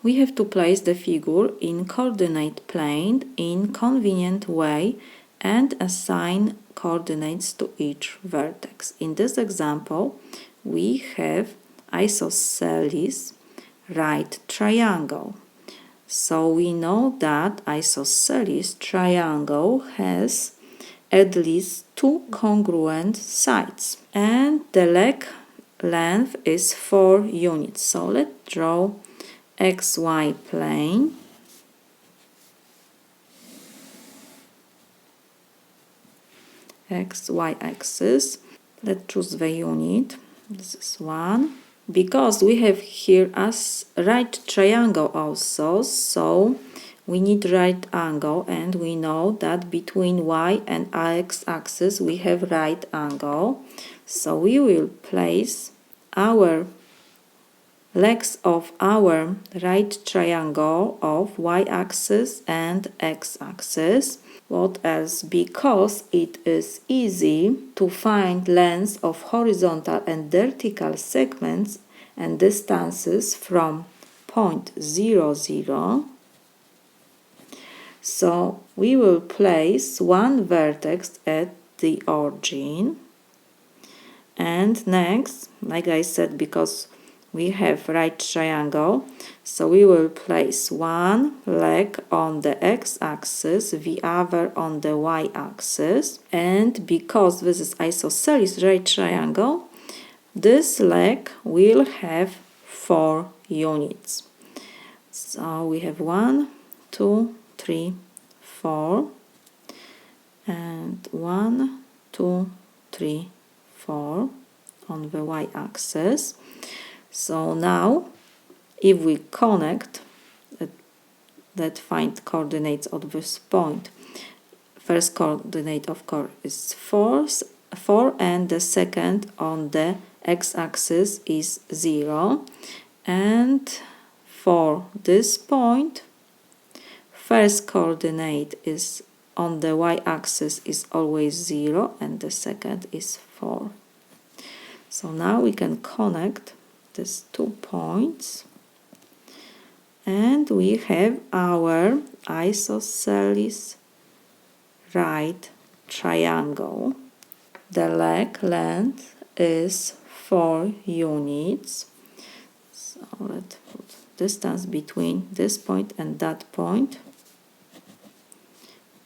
We have to place the figure in coordinate plane in convenient way and assign coordinates to each vertex. In this example, we have isosceles right triangle. So we know that isosceles triangle has at least two congruent sides, and the leg length is 4 units. So let's draw XY plane. XY axis. Let's choose the unit. This is 1. Because we have here as right triangle also, so we need right angle, and we know that between y and x axis we have right angle. So we will place our legs of our right triangle of y-axis and x-axis. What else? Because it is easy to find lengths of horizontal and vertical segments and distances from point 0, 0. So we will place one vertex at the origin, and next, like I said, because we have right triangle, so we will place one leg on the x-axis, the other on the y-axis, and because this is isosceles right triangle, this leg will have 4 units. So we have 1, 2, 3, 4, and 1, 2, 3, 4 on the y-axis. So now, if we connect, let's find coordinates of this point. First coordinate, of course, is 4, and the second on the x-axis is 0. And for this point, first coordinate is on the y-axis is always 0, and the second is 4. So now we can connect these 2 points, and we have our isosceles right triangle. The leg length is 4 units. So let's put distance between this point and that point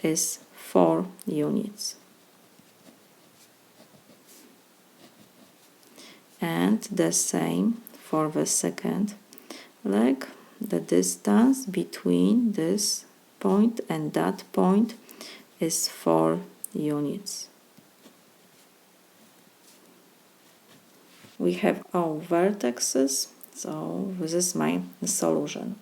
is 4 units. And the same for the second leg. The distance between this point and that point is 4 units. We have all vertices, so this is my solution.